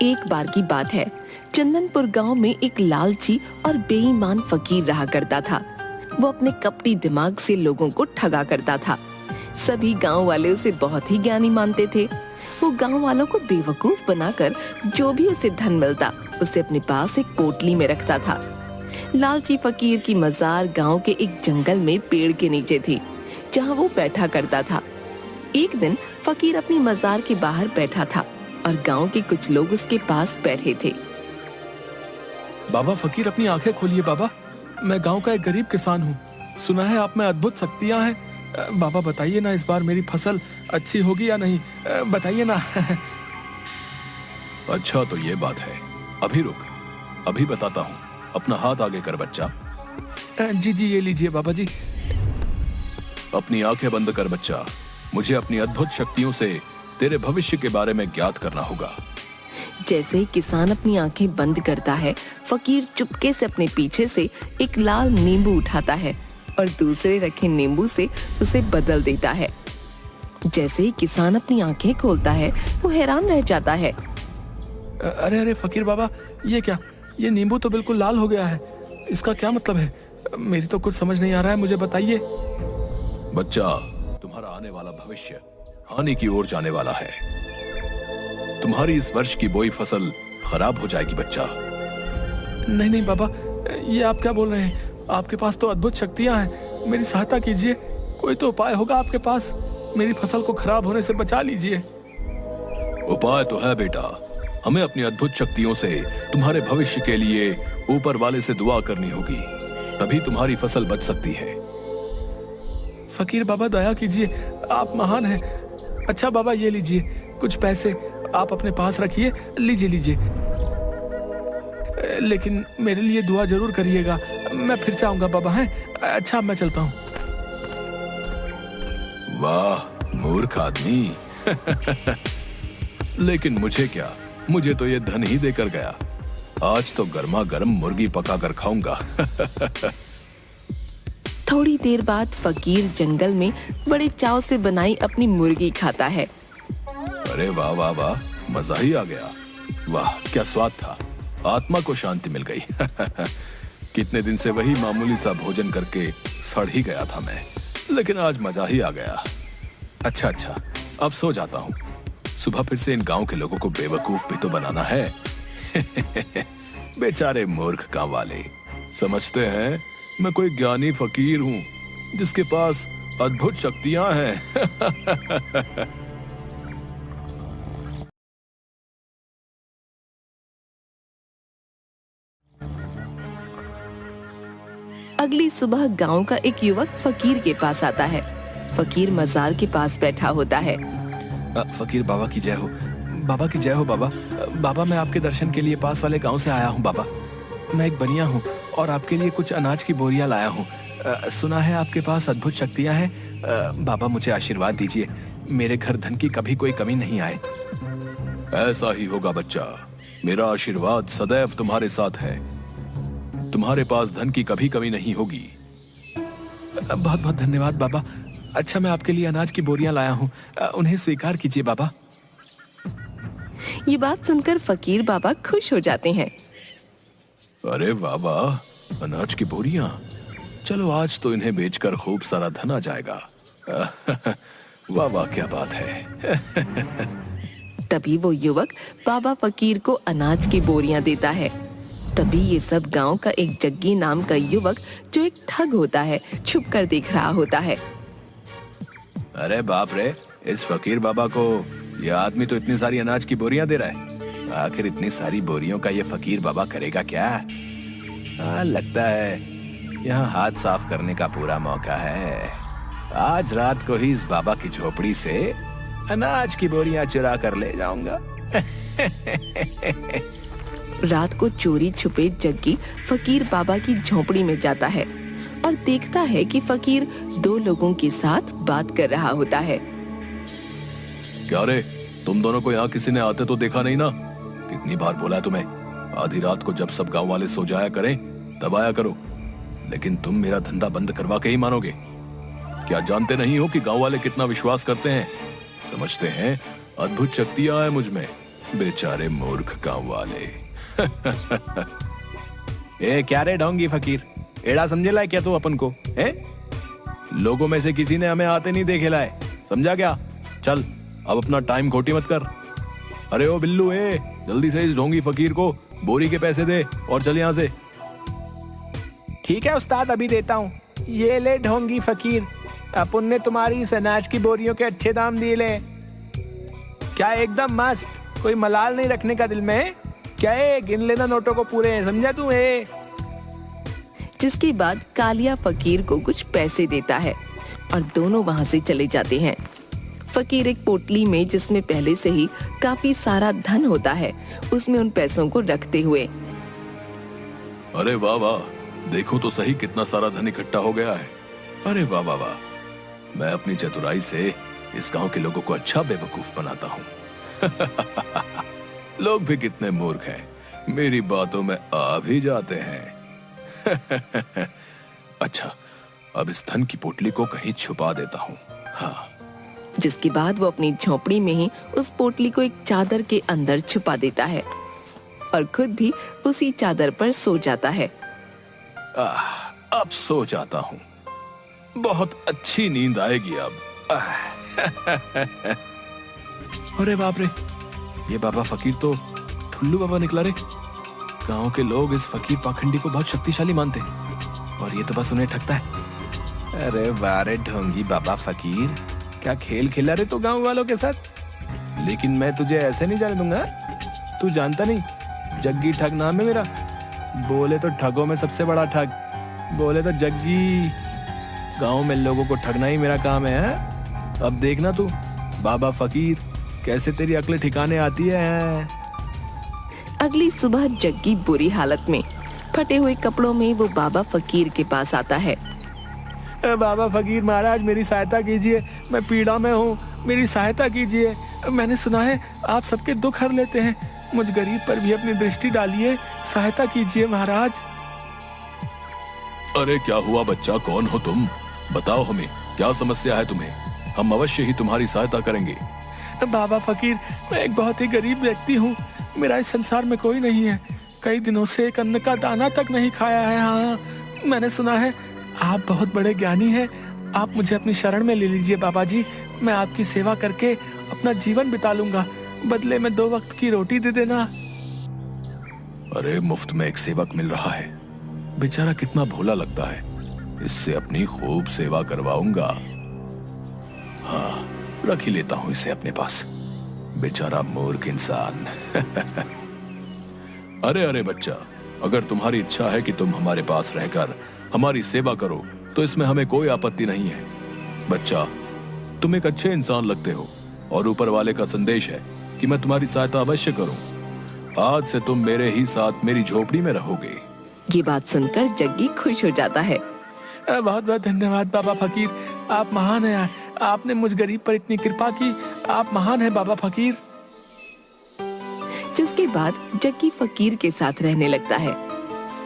एक बार की बात है, चंदनपुर गांव में एक लालची और बेईमान फकीर रहा करता था। वो अपने कपटी दिमाग से लोगों को ठगा करता था। सभी गांव वाले उसे बहुत ही ज्ञानी मानते थे। वो गांव वालों को बेवकूफ बनाकर जो भी उसे धन मिलता उसे अपने पास एक पोटली में रखता था। लालची फकीर की मजार गांव के एक जंगल में पेड़ के नीचे थी, जहां वो बैठा करता था। एक दिन फकीर अपनी मजार के बाहर बैठा था और गांव के कुछ लोग उसके पास बैठे थे। बाबा फकीर, अपनी आंखें खोलिए बाबा। मैं गांव का एक गरीब किसान हूँ। सुना है आप में अद्भुत शक्तियाँ हैं। बाबा बताइए ना, इस बार मेरी फसल अच्छी होगी या नहीं, बताइए ना। अच्छा तो ये बात है, अभी रुक, अभी बताता हूँ। अपना हाथ आगे कर बच्चा। जी जी, ये लीजिए बाबा जी। अपनी आंखें बंद कर बच्चा। मुझे अपनी अद्भुत शक्तियों से तेरे भविष्य के बारे में ज्ञात करना होगा। जैसे ही किसान अपनी आंखें बंद करता है, फकीर चुपके से अपने पीछे से एक लाल नींबू उठाता है और दूसरे रखे नींबू से उसे बदल देता है। जैसे ही किसान अपनी आंखें खोलता है, वो हैरान रह जाता है। अरे अरे फकीर बाबा, ये क्या? ये नींबू तो बिल्कुल लाल हो गया है। इसका क्या मतलब है? मेरी तो कुछ समझ नहीं आ रहा है, मुझे बताइए। बच्चा, तुम्हारा आने वाला भविष्य हानि की ओर जाने वाला है। तुम्हारी इस वर्ष की बोई फसल खराब हो जाएगी बच्चा। नहीं नहीं बाबा, ये आप क्या बोल रहे हैं? आपके पास तो अद्भुत शक्तियां हैं, मेरी सहायता कीजिए। कोई तो उपाय होगा आपके पास, मेरी फसल को खराब होने से बचा लीजिए। उपाय तो है बेटा। हमें अपनी अद्भुत शक्तियों से तुम्हारे भविष्य के लिए ऊपर वाले से दुआ करनी होगी, तभी तुम्हारी फसल बच सकती है। फकीर बाबा दया कीजिए, आप महान हैं। अच्छा बाबा, ये लीजिए कुछ पैसे, आप अपने पास रखिए। लीजिए लीजिए, लेकिन मेरे लिए दुआ जरूर करिएगा। मैं फिर से आऊंगा बाबा, हैं? अच्छा, मैं चलता हूँ। वाह मूर्ख आदमी। लेकिन मुझे क्या, मुझे तो ये धन ही देकर गया। आज तो गर्मा गर्म मुर्गी पकाकर खाऊंगा। थोड़ी देर बाद फकीर जंगल में बड़े चाव से बनाई अपनी मुर्गी खाता है। अरे वाह वाह वाह, मजा ही आ गया। वाह क्या स्वाद था, आत्मा को शांति मिल गई। कितने दिन से वही मामूली सा भोजन करके सड़ ही गया था मैं, लेकिन आज मजा ही आ गया। अच्छा अच्छा, अब सो जाता हूँ। सुबह फिर से इन गांव के लोगों को बेवकूफ भी तो बनाना है। बेचारे मूर्ख गांव वाले समझते हैं मैं कोई ज्ञानी फकीर हूँ जिसके पास अद्भुत शक्तियां हैं। अगली सुबह गांव का एक युवक फकीर के पास आता है। फकीर मजार के पास बैठा होता है। फकीर बाबा की जय हो। बाबा की जय हो बाबा। बाबा, मैं आपके दर्शन के लिए पास वाले गांव से आया हूँ बाबा। मैं एक बनिया हूँ और आपके लिए कुछ अनाज की बोरियां लाया हूँ। सुना है आपके पास अद्भुत शक्तियां हैं। बाबा, मुझे आशीर्वाद दीजिए, मेरे घर धन की कभी कोई कमी नहीं आए। ऐसा ही होगा बच्चा, मेरा आशीर्वाद सदैव तुम्हारे साथ है। तुम्हारे पास धन की कभी कमी नहीं होगी। बहुत बहुत धन्यवाद बाबा। अच्छा, मैं आपके लिए अनाज की बोरियां लाया हूँ, उन्हें स्वीकार कीजिए बाबा। ये बात सुनकर फकीर बाबा खुश हो जाते हैं। अरे वाह वाह, अनाज की बोरियां। चलो आज तो इन्हें बेचकर खूब सारा धन आ जाएगा। वाह वाह, क्या बात है। तभी वो युवक बाबा फकीर को अनाज की बोरियां देता है। तभी ये सब गांव का एक जग्गी नाम का युवक, जो एक ठग होता है, छुप कर देख रहा होता है। अरे बाप रे, इस फकीर बाबा को यह आदमी तो इतनी सारी अनाज की बोरियां दे रहा है। आखिर इतनी सारी बोरियों का ये फकीर बाबा करेगा क्या? लगता है यहाँ हाथ साफ करने का पूरा मौका है। आज रात को ही इस बाबा की झोपड़ी से अनाज की बोरियां चुरा कर ले जाऊंगा। रात को चोरी छुपे जग्गी फकीर बाबा की झोपड़ी में जाता है और देखता है कि फकीर दो लोगों के साथ बात कर रहा होता है। क्या रे, तुम दोनों को यहाँ किसी ने आते तो देखा नहीं ना? कितनी बार बोला तुम्हें, आधी रात को जब सब गांव वाले सो जाया करें तब आया करो, लेकिन तुम मेरा धंधा बंद करवा के ही मानोगे। क्या जानते नहीं हो कि गांव वाले कितना विश्वास करते हैं? समझते हैं अद्भुत शक्तियां हैं मुझ में। बेचारे मूर्ख गांव वाले। ए क्या रे ढोंगी फकीर, एड़ा समझे लाए क्या तू अपन को? है लोगों में से किसी ने हमें आते नहीं देखे लाए, समझा क्या? चल अब अपना टाइम खोटी मत कर। अरे ओ बिल्लू, जल्दी से इस ढोंगी फकीर को बोरी के पैसे दे और चल यहाँ से। ठीक है उस्ताद, अभी देता हूँ। ये ले ढोंगी फकीर, अपन ने तुम्हारी इस अनाज की बोरियों के अच्छे दाम दिए ले। क्या एकदम मस्त, कोई मलाल नहीं रखने का दिल में? क्या है, गिन लेना नोटों को पूरे, समझा तू? जिसके बाद कालिया फकीर को कुछ पैसे देता है और दोनों वहां से चले जाते हैं। फकीर एक पोटली में, जिसमें पहले से ही काफी सारा धन होता है, उसमें उन पैसों को रखते हुए, अरे वाह वाह, देखो तो सही कितना सारा धन इकट्ठा हो गया है। अरे वाह वाह वाह, मैं अपनी चतुराई से इस गांव के लोगों को अच्छा बेवकूफ बनाता हूँ। लोग भी कितने मूर्ख हैं, मेरी बातों में आ भी जाते हैं। अच्छा, अब इस धन की पोटली को कहीं छुपा देता हूँ। हाँ। जिसके बाद वो अपनी झोपड़ी में ही उस पोटली को एक चादर के अंदर छुपा देता है और खुद भी उसी चादर पर सो जाता है। अब सो जाता हूँ, बहुत अच्छी नींद आएगी अब। अरे बाप रे, ये बाबा फकीर तो ठुल्लू बाबा निकला रे। गांव के लोग इस फकीर पाखंडी को बहुत शक्तिशाली मानते हैं और ये तो बस उन्हें ठगता है। अरे बारे ढोंगी बाबा फकीर, क्या खेल खेला रे तो गांव वालों के साथ? लेकिन मैं तुझे ऐसे नहीं जाने दूंगा। तू जानता नहीं, जग्गी ठग नाम है मेरा। बोले तो ठगों में सबसे बड़ा ठग, बोले तो जग्गी। गांव में लोगों को ठगना ही मेरा काम है। अब देखना तू बाबा फकीर, कैसे तेरी अक्ल ठिकाने आती है। अगली सुबह जग्गी बुरी हालत में, फटे हुए कपड़ों में वो बाबा फकीर के पास आता है। बाबा फकीर महाराज, मेरी सहायता कीजिए, मैं पीड़ा में हूँ, मेरी सहायता कीजिए। मैंने सुना है आप सबके दुख हर लेते हैं, मुझ गरीब पर भी अपनी दृष्टि डालिए, सहायता कीजिए महाराज। अरे क्या हुआ बच्चा, कौन हो तुम? बताओ हमें, क्या समस्या है तुम्हें? हम अवश्य ही तुम्हारी सहायता करेंगे। बाबा फकीर, मैं एक बहुत ही गरीब व्यक्ति हूँ, मेरा इस संसार में कोई नहीं है, कई दिनों से एक अन्न का दाना तक नहीं खाया है। हाँ, मैंने सुना है आप बहुत बड़े ज्ञानी हैं, आप मुझे अपनी शरण में ले लीजिए बाबा जी, मैं आपकी सेवा करके अपना जीवन बिता लूंगा, बदले में 2 वक्त की रोटी दे देना। अरे मुफ्त में एक सेवक मिल रहा है, बेचारा कितना भोला लगता है, इससे अपनी खूब सेवा करवाऊंगा। हाँ, रख ही लेता हूं इसे अपने पास, बेचारा मूर्ख इंसान। अरे अरे बच्चा, अगर तुम्हारी इच्छा है कि तुम हमारे पास रहकर हमारी सेवा करो तो इसमें हमें कोई आपत्ति नहीं है। बच्चा, तुम एक अच्छे इंसान लगते हो और ऊपर वाले का संदेश है कि मैं तुम्हारी सहायता अवश्य करूं। आज से तुम मेरे ही साथ मेरी झोपड़ी में रहोगे। ये बात सुनकर जग्गी खुश हो जाता है। बहुत बहुत धन्यवाद बाबा फकीर, आप महान हैं, आपने मुझ गरीब पर इतनी कृपा की, आप महान हैं बाबा फकीर। जिसके बाद जग्गी फकीर के साथ रहने लगता है।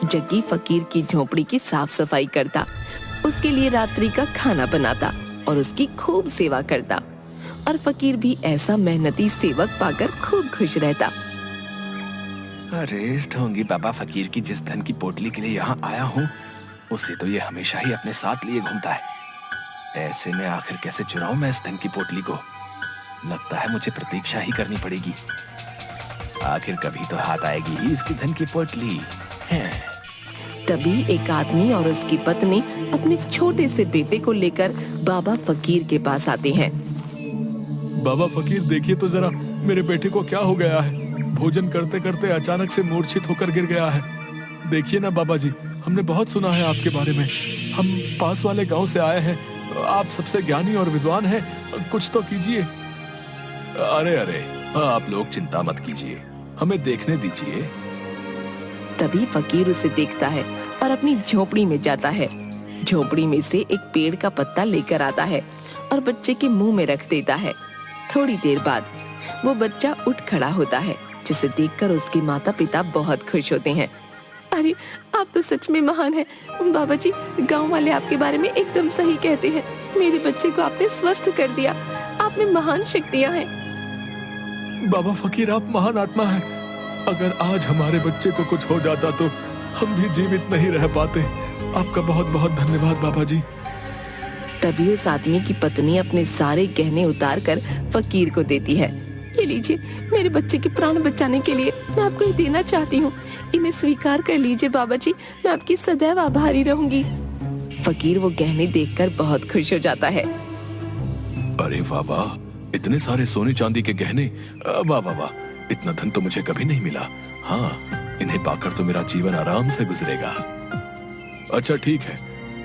जग्गी फकीर की झोपड़ी की साफ सफाई करता, उसके लिए रात्रि का खाना बनाता और उसकी खूब सेवा करता, और फकीर भी ऐसा मेहनती सेवक पाकर खूब खुश रहता। अरे इस ढोंगी बाबा फकीर की जिस धन की पोटली के लिए यहाँ आया हूँ, उसे तो ये हमेशा ही अपने साथ लिए घूमता है। ऐसे में आखिर कैसे चुराऊं मैं इस धन की पोटली को? लगता है मुझे प्रतीक्षा ही करनी पड़ेगी, आखिर कभी तो हाथ आएगी ही इसकी धन की पोटली। तभी एक आदमी और उसकी पत्नी अपने छोटे से बेटे को लेकर बाबा फकीर के पास आते हैं। बाबा फकीर, देखिए तो जरा मेरे बेटे को क्या हो गया है, भोजन करते करते अचानक से मूर्छित होकर गिर गया है। देखिए ना बाबा जी, हमने बहुत सुना है आपके बारे में, हम पास वाले गांव से आए हैं, आप सबसे ज्ञानी और विद्वान हैं, कुछ तो कीजिए। अरे अरे, आप लोग चिंता मत कीजिए, हमें देखने दीजिए। तभी फकीर उसे देखता है और अपनी झोपड़ी में जाता है। झोपड़ी में से एक पेड़ का पत्ता लेकर आता है और बच्चे के मुंह में रख देता है। थोड़ी देर बाद वो बच्चा उठ खड़ा होता है, जिसे देखकर उसके माता पिता बहुत खुश होते हैं। अरे आप तो सच में महान हैं बाबा जी, गांव वाले आपके बारे में एकदम सही कहते हैं, मेरे बच्चे को आपने स्वस्थ कर दिया, आप में महान शक्तियां हैं। बाबा फकीर, आप महान आत्मा हैं। अगर आज हमारे बच्चे को कुछ हो जाता तो हम भी जीवित नहीं रह पाते। आपका बहुत बहुत धन्यवाद बाबा जी। तभी उस आदमी की पत्नी अपने सारे गहने उतार कर फकीर को देती है। ये लीजिए, मेरे बच्चे के प्राण बचाने के लिए मैं आपको ये देना चाहती हूँ। इन्हें स्वीकार कर लीजिए बाबा जी, मैं आपकी सदैव आभारी रहूंगी। फकीर वो गहने देखकर बहुत खुश हो जाता है। अरे वाह वाह, इतने सारे सोने चांदी के गहने, वाह वाह वाह, इतना धन तो मुझे कभी नहीं मिला। हाँ, इन्हें पाकर तो मेरा जीवन आराम से गुजरेगा। अच्छा ठीक है,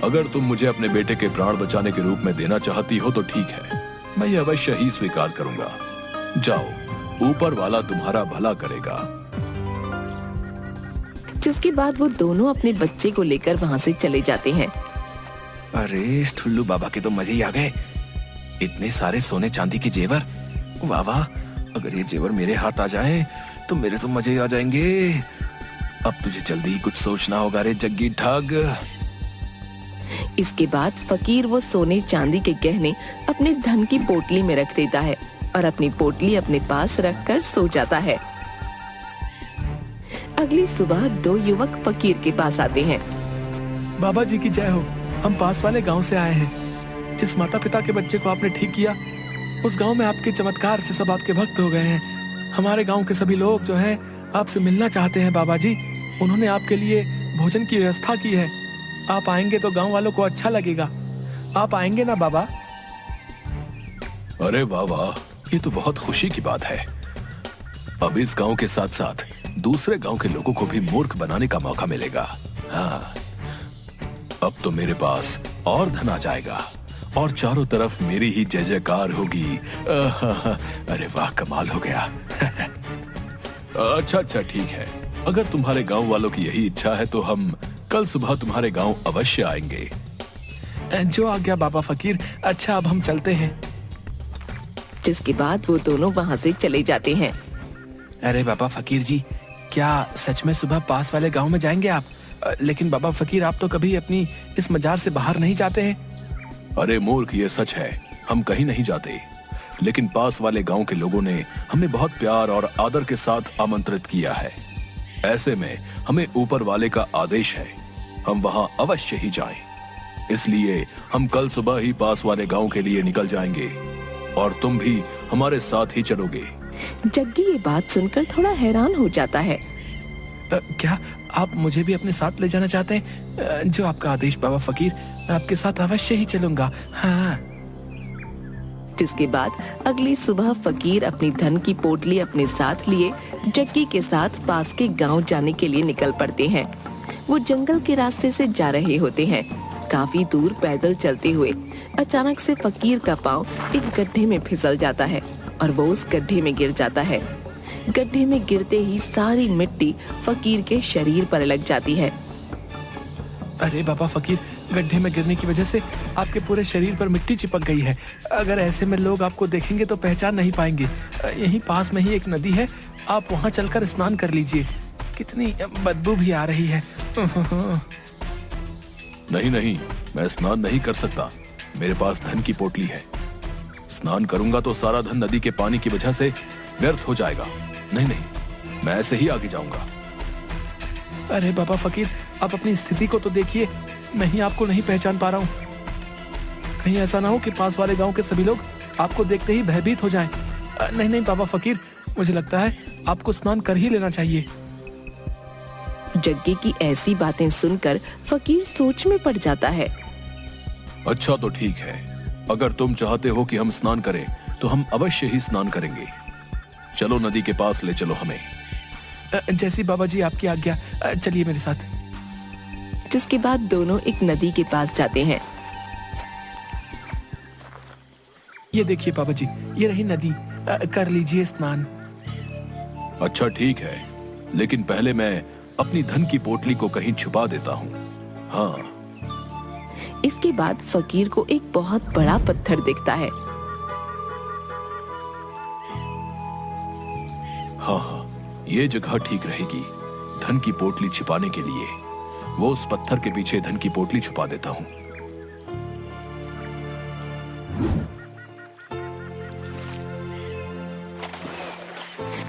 अगर तुम मुझे अपने बेटे के प्राण बचाने के रूप में देना चाहती हो तो ठीक है, मैं ये अवश्य ही स्वीकार करूंगा। जाओ, ऊपर वाला तुम्हारा भला करेगा। जिसके बाद वो दोनों अपने बच्चे को लेकर वहाँ से चले जाते हैं। अरे इस ठुल्लू बाबा के तो मजे ही आ गए। इतने सारे सोने चांदी के जेवर, वाह वाह, अगर ये जेवर मेरे हाथ आ जाए तो मेरे तो मजे ही आ जाएंगे। अब तुझे जल्दी ही कुछ सोचना होगा रे जग्गी ठग। इसके बाद फकीर वो सोने चांदी के गहने अपने धन की पोटली में रख देता है और अपनी पोटली अपने पास रखकर सो जाता है। अगली सुबह दो युवक फकीर के पास आते हैं। बाबा जी की जय हो, हम पास वाले गांव से आए हैं। जिस माता पिता के बच्चे को आपने ठीक किया, उस गांव में आपके चमत्कार से सब आपके भक्त हो गए हैं। हमारे गांव के सभी लोग जो हैं आपसे मिलना चाहते हैं बाबा जी। उन्होंने आपके लिए भोजन की व्यवस्था की है। आप आएंगे तो गांव वालों को अच्छा लगेगा। आप आएंगे ना बाबा? अरे वाह वाह, ये तो बहुत खुशी की बात है। अब इस गांव के साथ साथ दूसरे गांव के लोगों को भी मूर्ख बनाने का मौका मिलेगा। हाँ, अब तो मेरे पास और धन आ जाएगा और चारों तरफ मेरी ही जय जयकार होगी। अरे वाह, कमाल हो गया। अच्छा अच्छा ठीक है, अगर तुम्हारे गांव वालों की यही इच्छा है तो हम कल सुबह तुम्हारे गांव अवश्य आएंगे। जो आ गया बाबा फकीर। अच्छा, अब हम चलते हैं। जिसके बाद वो दोनों वहाँ से चले जाते हैं। अरे बाबा फकीर जी, क्या सच में सुबह पास वाले गांव में जाएंगे आप? लेकिन बाबा फकीर, आप तो कभी अपनी इस मजार से बाहर नहीं जाते हैं। अरे मूर्ख, ये सच है, हम कहीं नहीं जाते। लेकिन पास वाले गांव के लोगों ने हमें बहुत प्यार और आदर के साथ आमंत्रित किया है। ऐसे में हमें ऊपर वाले का आदेश है, हम वहां अवश्य ही जाएं। इसलिए हम कल सुबह ही पास वाले गांव के लिए निकल जाएंगे और तुम भी हमारे साथ ही चलोगे। जग्गी ये बात सुनकर थोड़ा हैरान हो जाता है। क्या आप मुझे भी अपने साथ ले जाना चाहते हैं? जो आपका आदेश बाबा फकीर, मैं आपके साथ अवश्य ही चलूंगा। हाँ। जिसके बाद अगली सुबह फकीर अपनी धन की पोटली अपने साथ लिए जग्गी के साथ पास के गांव जाने के लिए निकल पड़ते हैं। वो जंगल के रास्ते से जा रहे होते हैं। काफी दूर पैदल चलते हुए अचानक से फकीर का पांव एक गड्ढे में फिसल जाता है और वो उस गड्ढे में गिर जाता है। गड्ढे में गिरते ही सारी मिट्टी फकीर के शरीर पर लग जाती है। अरे बाबा फकीर, गड्ढे में गिरने की वजह से आपके पूरे शरीर पर मिट्टी चिपक गई है। अगर ऐसे में लोग आपको देखेंगे तो पहचान नहीं पाएंगे। यहीं पास में ही एक नदी है, आप वहां चलकर स्नान कर लीजिए। कितनी बदबू भी आ रही है। नहीं नहीं, मैं स्नान नहीं कर सकता, मेरे पास धन की पोटली है। स्नान करूंगा तो सारा धन नदी के पानी की वजह से व्यर्थ हो जाएगा। नहीं नहीं, मैं ऐसे ही आगे जाऊंगा। अरे बाबा फकीर, आप अपनी स्थिति को तो देखिए, मैं ही आपको नहीं पहचान पा रहा हूँ। कहीं ऐसा ना हो कि पास वाले गांव के सभी लोग आपको देखते ही भयभीत हो जाएं। नहीं नहीं बाबा फकीर, मुझे लगता है आपको स्नान कर ही लेना चाहिए। जग्गी की ऐसी बातें सुनकर फकीर सोच में पड़ जाता है। अच्छा तो ठीक है, अगर तुम चाहते हो कि हम स्नान करें तो हम अवश्य ही स्नान करेंगे। चलो नदी के पास ले चलो हमें। जैसी बाबा जी आपकी आज्ञा, चलिए मेरे साथ। जिसके बाद दोनों एक नदी के पास जाते हैं। ये देखिए बाबा जी, ये रही नदी, कर लीजिए स्नान। अच्छा ठीक है, लेकिन पहले मैं अपनी धन की पोटली को कहीं छुपा देता हूँ। हाँ। इसके बाद फकीर को एक बहुत बड़ा पत्थर दिखता है। हाँ हाँ, ये जगह ठीक रहेगी धन की पोटली छिपाने के लिए। वो उस पत्थर के पीछे धन की पोटली छुपा देता हूँ।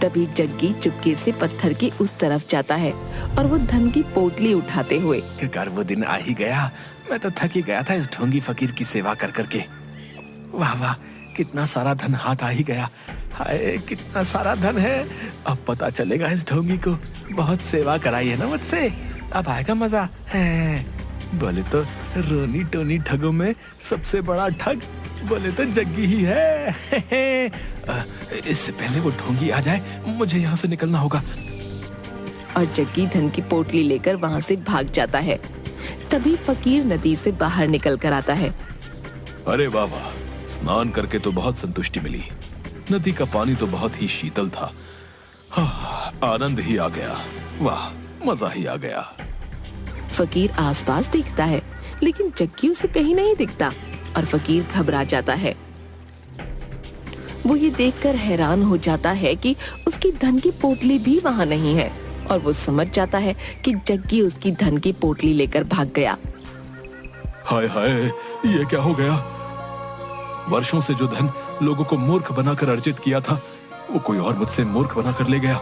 तभी जग्गी चुपके से पत्थर के उस तरफ जाता है और वो धन की पोटली उठाते हुए। आखिरकार वो दिन आ ही गया। मैं तो थक ही गया था इस ढोंगी फकीर की सेवा कर करके। वाह वाह, कितना सारा धन हाथ आ ही गया। हाय, कितना सारा धन है। अब पता चलेगा इस ढोंगी को। बहुत सेवा कराई है ना मुझसे, अब आएगा मजा है। बोले तो रोनी टोनी ठगों में सबसे बड़ा ठग बोले तो जग्गी ही है। इससे पहले वो ढोंगी आ जाए, मुझे यहाँ से निकलना होगा। और जग्गी धन की पोटली लेकर वहाँ से भाग जाता है। तभी फकीर नदी से बाहर निकल कर आता है। अरे वाह वाह, स्नान करके तो बहुत संतुष्टि मिली। नदी का पानी तो बहुत ही शीतल था। आनंद ही आ गया। वाह, मजा ही आ गया। फकीर आसपास देखता है लेकिन जग्गी उसे कहीं नहीं दिखता और फकीर घबरा जाता है। वो ये देखकर हैरान हो जाता है कि उसकी धन की पोटली भी वहाँ नहीं है और वो समझ जाता है कि जग्गी उसकी धन की पोटली लेकर भाग गया। हाय हाय, ये क्या हो गया? वर्षों से जो धन लोगों को मूर्ख बनाकर अर्जित किया था, वो कोई और मुझसे मूर्ख बनाकर ले गया।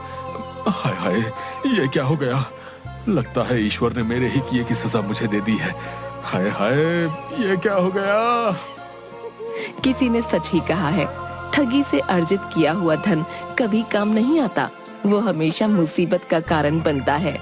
हाय हाय, ये क्या हो गया? लगता है ईश्वर ने मेरे ही किए की सजा मुझे दे दी है। हाय हाय, ये क्या हो गया? किसी ने सच ही कहा है, ठगी से अर्जित किया हुआ धन कभी काम नहीं आता, वो हमेशा मुसीबत का कारण बनता है।